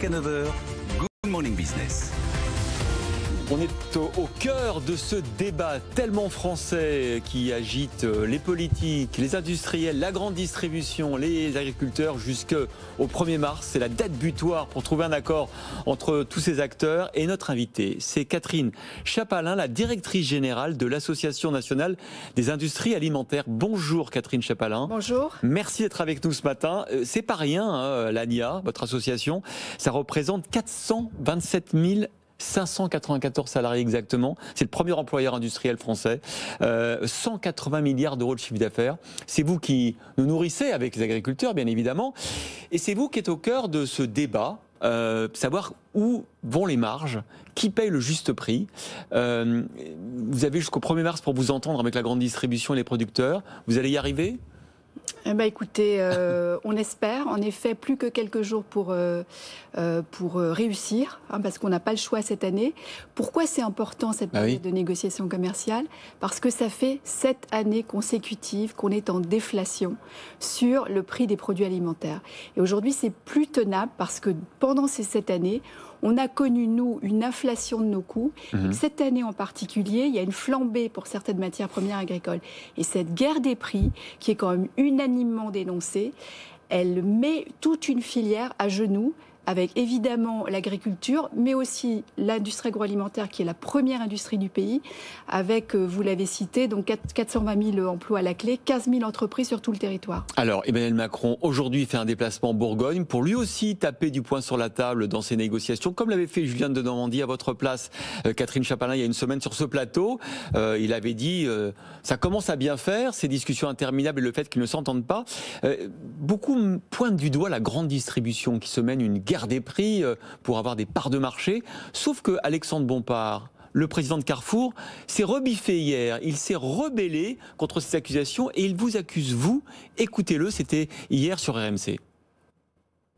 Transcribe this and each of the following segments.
jusqu'à 9h. Good Morning Business. On est au cœur de ce débat tellement français qui agite les politiques, les industriels, la grande distribution, les agriculteurs jusqu'au 1er mars. C'est la date butoir pour trouver un accord entre tous ces acteurs. Et notre invitée, c'est Catherine Chapalin, la directrice générale de l'Association nationale des industries alimentaires. Bonjour Catherine Chapalin. Bonjour. Merci d'être avec nous ce matin. C'est pas rien, hein, l'ANIA, votre association. Ça représente 427 594 salariés exactement. C'est le premier employeur industriel français. 180 milliards d'euros de chiffre d'affaires. C'est vous qui nous nourrissez avec les agriculteurs, bien évidemment. Et c'est vous qui êtes au cœur de ce débat. Savoir où vont les marges, qui paye le juste prix. Vous avez jusqu'au 1er mars pour vous entendre avec la grande distribution et les producteurs. Vous allez y arriver ? Écoutez, on espère, en effet, plus que quelques jours pour réussir, parce qu'on n'a pas le choix cette année. Pourquoi c'est important cette période de négociation commerciale ? Parce que ça fait 7 années consécutives qu'on est en déflation sur le prix des produits alimentaires. Et aujourd'hui, c'est plus tenable parce que pendant ces 7 années, on a connu, nous, une inflation de nos coûts. Cette année en particulier, il y a une flambée pour certaines matières premières agricoles. Et cette guerre des prix, qui est quand même unanimement dénoncée, elle met toute une filière à genoux, avec évidemment l'agriculture, mais aussi l'industrie agroalimentaire, qui est la première industrie du pays, avec, vous l'avez cité, donc 420 000 emplois à la clé, 15 000 entreprises sur tout le territoire. Alors, Emmanuel Macron, aujourd'hui, fait un déplacement en Bourgogne pour lui aussi taper du poing sur la table dans ses négociations, comme l'avait fait Julien Denormandie à votre place, Catherine Chapalin, il y a une semaine sur ce plateau. Il avait dit, ça commence à bien faire, ces discussions interminables et le fait qu'ils ne s'entendent pas. Beaucoup pointent du doigt la grande distribution qui se mène une guerre des prix pour avoir des parts de marché, sauf que Alexandre Bompard, le président de Carrefour, s'est rebiffé hier, il s'est rebellé contre ces accusations et il vous accuse, vous, écoutez-le, c'était hier sur RMC.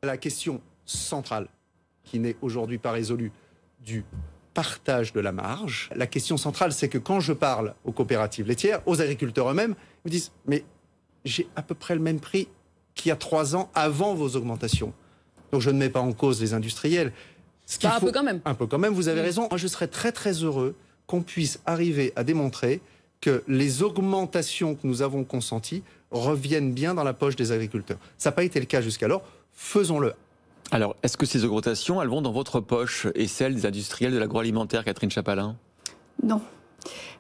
La question centrale, qui n'est aujourd'hui pas résolue, du partage de la marge, la question centrale, c'est que quand je parle aux coopératives laitières, aux agriculteurs eux-mêmes, ils me disent « mais j'ai à peu près le même prix qu'il y a 3 ans avant vos augmentations ». Donc je ne mets pas en cause les industriels. Un peu quand même. Un peu quand même, vous avez raison. Moi, je serais très très heureux qu'on puisse arriver à démontrer que les augmentations que nous avons consenties reviennent bien dans la poche des agriculteurs. Ça n'a pas été le cas jusqu'alors. Faisons-le. Alors, est-ce que ces augmentations, elles vont dans votre poche et celle des industriels de l'agroalimentaire, Catherine Chapalin ? Non.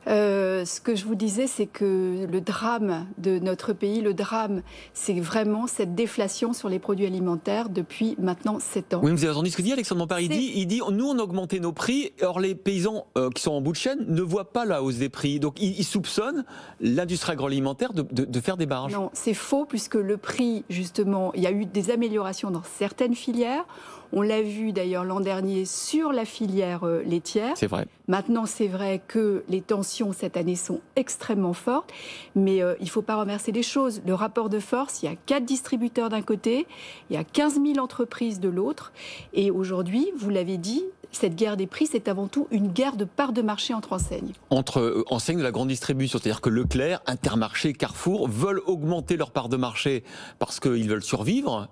Ce que je vous disais, c'est que le drame de notre pays, le drame, c'est vraiment cette déflation sur les produits alimentaires depuis maintenant 7 ans. Oui, vous avez entendu ce que dit Alexandre Bompard. Il dit, nous on a augmenté nos prix, or les paysans qui sont en bout de chaîne ne voient pas la hausse des prix. Donc ils soupçonnent l'industrie agroalimentaire de faire des marges. Non, c'est faux, puisque le prix, justement, il y a eu des améliorations dans certaines filières. On l'a vu d'ailleurs l'an dernier sur la filière laitière. C'est vrai. Maintenant, c'est vrai que les tensions cette année sont extrêmement fortes, mais il ne faut pas renverser les choses. Le rapport de force, il y a 4 distributeurs d'un côté, il y a 15 000 entreprises de l'autre. Et aujourd'hui, vous l'avez dit, cette guerre des prix, c'est avant tout une guerre de parts de marché entre enseignes. Entre enseignes de la grande distribution, c'est-à-dire que Leclerc, Intermarché, Carrefour veulent augmenter leur part de marché parce qu'ils veulent survivre,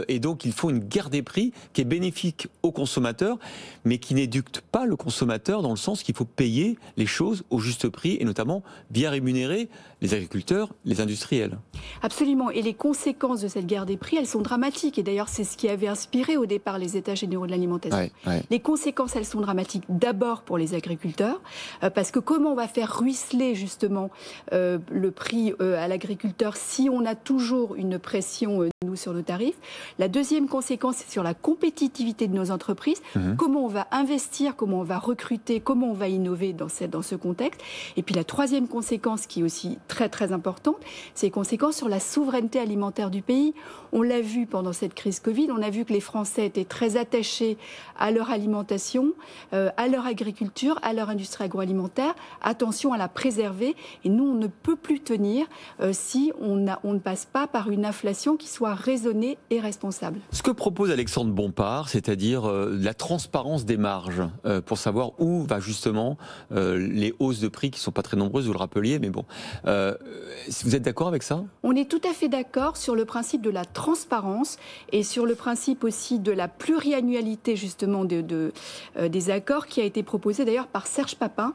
et donc il faut une guerre des prix qui est bénéfique aux consommateurs, mais qui n'éduque pas le consommateur dans le sens qu'il faut payer les choses au juste prix et notamment bien rémunérer les agriculteurs, les industriels. Absolument, et les conséquences de cette guerre des prix, elles sont dramatiques, et d'ailleurs c'est ce qui avait inspiré au départ les États généraux de l'alimentation. Les conséquences, elles sont dramatiques d'abord pour les agriculteurs, parce que comment on va faire ruisseler justement le prix à l'agriculteur si on a toujours une pression, nous, sur nos tarifs. La deuxième conséquence, c'est sur la compétitivité de nos entreprises. Comment on va investir, comment on va recruter, comment on va innover dans ce contexte. Et puis la troisième conséquence, qui est aussi très très importante, c'est les conséquences sur la souveraineté alimentaire du pays. On l'a vu pendant cette crise Covid, on a vu que les Français étaient très attachés à leur alimentation alimentation, à leur agriculture, à leur industrie agroalimentaire. Attention à la préserver. Et nous, on ne peut plus tenir si on ne passe pas par une inflation qui soit raisonnée et responsable. Ce que propose Alexandre Bompard, c'est-à-dire la transparence des marges, pour savoir où va justement les hausses de prix qui ne sont pas très nombreuses, vous le rappeliez, mais bon. Vous êtes d'accord avec ça ? On est tout à fait d'accord sur le principe de la transparence et sur le principe aussi de la pluriannualité justement des accords qui a été proposé d'ailleurs par Serge Papin,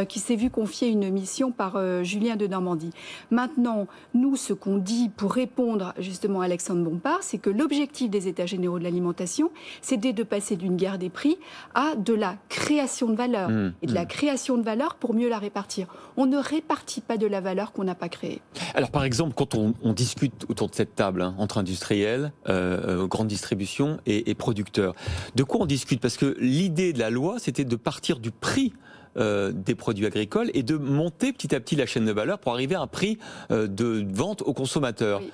qui s'est vu confier une mission par Julien de Normandie. Maintenant, nous, ce qu'on dit pour répondre justement à Alexandre Bompard, c'est que l'objectif des États généraux de l'alimentation, c'était de passer d'une guerre des prix à de la création de valeur. Et de la création de valeur pour mieux la répartir. On ne répartit pas de la valeur qu'on n'a pas créée. Alors par exemple, quand on discute autour de cette table entre industriels, grande distribution et producteurs, de quoi on discute? Parce que l'idée de la loi, c'était de partir du prix des produits agricoles et de monter petit à petit la chaîne de valeur pour arriver à un prix de vente aux consommateurs. Oui.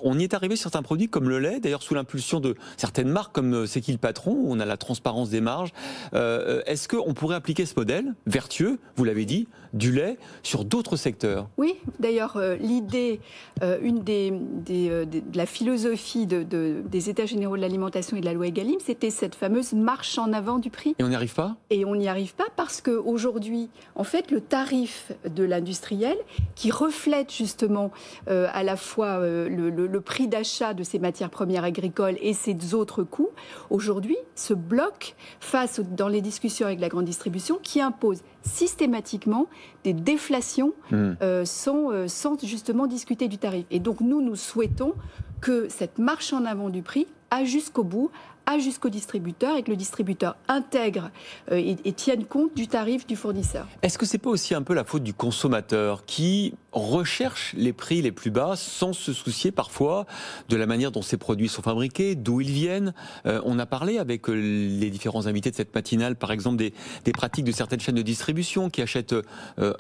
On y est arrivé sur certains produits comme le lait, d'ailleurs sous l'impulsion de certaines marques comme C'est qui le patron, où on a la transparence des marges. Est-ce qu'on pourrait appliquer ce modèle vertueux, vous l'avez dit, du lait sur d'autres secteurs? Oui, d'ailleurs l'idée, de la philosophie des États généraux de l'alimentation et de la loi Egalim, c'était cette fameuse marche en avant du prix. Et on n'y arrive pas? Et on n'y arrive pas parce qu'aujourd'hui, en fait, le tarif de l'industriel, qui reflète justement à la fois le prix d'achat de ces matières premières agricoles et ces autres coûts, aujourd'hui, se bloque dans les discussions avec la grande distribution qui impose systématiquement des déflations sans justement discuter du tarif. Et donc nous souhaitons que cette marche en avant du prix aille jusqu'au bout, jusqu'au distributeur et que le distributeur intègre et tienne compte du tarif du fournisseur. Est-ce que c'est pas aussi un peu la faute du consommateur qui recherche les prix les plus bas sans se soucier parfois de la manière dont ces produits sont fabriqués, d'où ils viennent? On a parlé avec les différents invités de cette matinale, par exemple, des pratiques de certaines chaînes de distribution qui achètent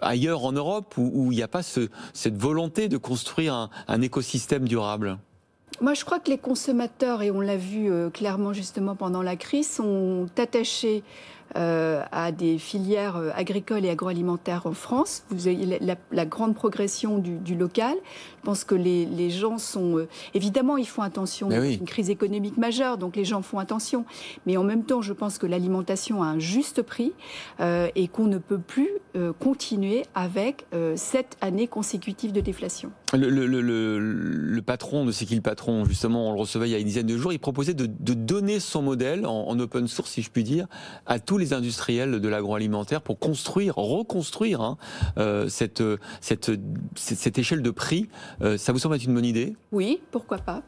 ailleurs en Europe où il n'y a pas cette volonté de construire un écosystème durable. Moi, je crois que les consommateurs, et on l'a vu clairement justement pendant la crise, sont attachés à des filières agricoles et agroalimentaires en France. Vous avez la grande progression du local. Je pense que les gens sont... évidemment, ils font attention. C'est une crise économique majeure, donc les gens font attention. Mais en même temps, je pense que l'alimentation a un juste prix et qu'on ne peut plus continuer avec 7 années consécutives de déflation. Le patron de C'est qui le patron, justement, on le recevait il y a une dizaine de jours, il proposait de donner son modèle en open source, si je puis dire, à tous les industriels de l'agroalimentaire pour reconstruire cette échelle de prix. Ça vous semble être une bonne idée? Oui, pourquoi pas.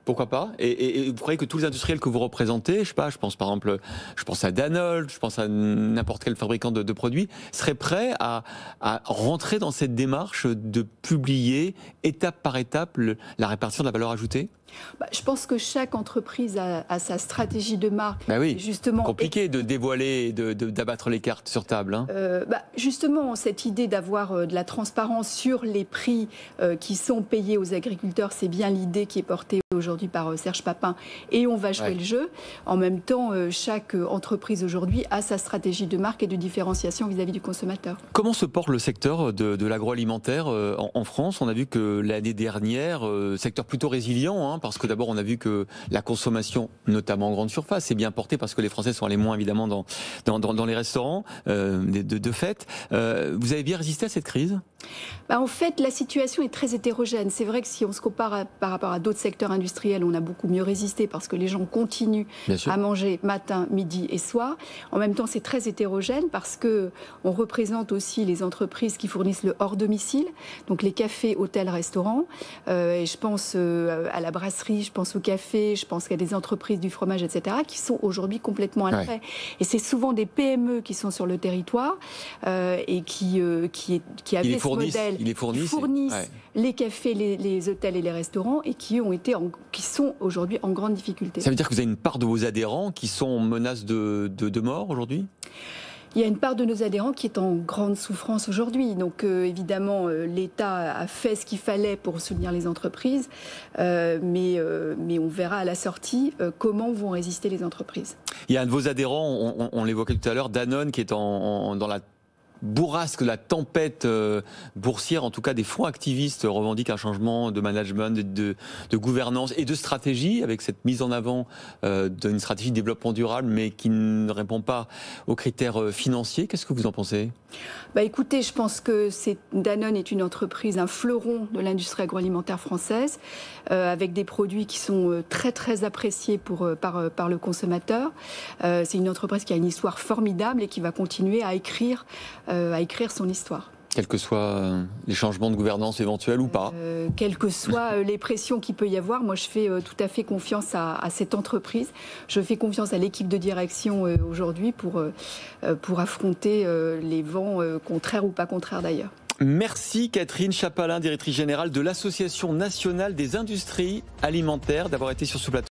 Pourquoi pas? Et vous croyez que tous les industriels que vous représentez, je sais pas, je pense par exemple, je pense à Danone, je pense à n'importe quel fabricant de produits, seraient prêts à rentrer dans cette démarche de publier étape par étape la répartition de la valeur ajoutée? Je pense que chaque entreprise a sa stratégie de marque. Oui, justement, compliqué de dévoiler et d'abattre les cartes sur table. Hein. Justement, cette idée d'avoir de la transparence sur les prix qui sont payés aux agriculteurs, c'est bien l'idée qui est portée aujourd'hui par Serge Papin. Et on va jouer le jeu. En même temps, chaque entreprise aujourd'hui a sa stratégie de marque et de différenciation vis-à-vis du consommateur. Comment se porte le secteur de l'agroalimentaire en France? On a vu que l'année dernière, secteur plutôt résilient, parce que d'abord on a vu que la consommation, notamment en grande surface, est bien portée parce que les Français sont allés moins évidemment dans les restaurants de fête. Vous avez bien résisté à cette crise? En fait, la situation est très hétérogène. C'est vrai que si on se compare par rapport à d'autres secteurs industriels, on a beaucoup mieux résisté parce que les gens continuent à manger matin, midi et soir. En même temps, c'est très hétérogène parce que on représente aussi les entreprises qui fournissent le hors domicile, donc les cafés, hôtels, restaurants. Et je pense à la brasserie, je pense au café, je pense qu'il y a des entreprises du fromage, etc., qui sont aujourd'hui complètement à l'arrêt. Et c'est souvent des PME qui sont sur le territoire et qui avaient ce modèle, ils fournissent les cafés, les hôtels et les restaurants et qui sont aujourd'hui en grande difficulté. Ça veut dire que vous avez une part de vos adhérents qui sont en menace de mort aujourd'hui ? Il y a une part de nos adhérents qui est en grande souffrance aujourd'hui. Donc évidemment, l'État a fait ce qu'il fallait pour soutenir les entreprises, mais on verra à la sortie comment vont résister les entreprises. Il y a un de vos adhérents, on l'évoquait tout à l'heure, Danone, qui est dans la bourrasque, la tempête boursière, en tout cas des fonds activistes revendiquent un changement de management, de gouvernance et de stratégie, avec cette mise en avant d'une stratégie de développement durable, mais qui ne répond pas aux critères financiers. Qu'est-ce que vous en pensez ? Écoutez, je pense que Danone est une entreprise, un fleuron de l'industrie agroalimentaire française, avec des produits qui sont très très appréciés par le consommateur. C'est une entreprise qui a une histoire formidable et qui va continuer à écrire son histoire. Quels que soient les changements de gouvernance éventuels ou pas. Quelles que soient les pressions qu'il peut y avoir, moi je fais tout à fait confiance à cette entreprise. Je fais confiance à l'équipe de direction aujourd'hui pour affronter les vents contraires ou pas contraires d'ailleurs. Merci Catherine Chapalin, directrice générale de l'Association nationale des industries alimentaires, d'avoir été sur ce plateau.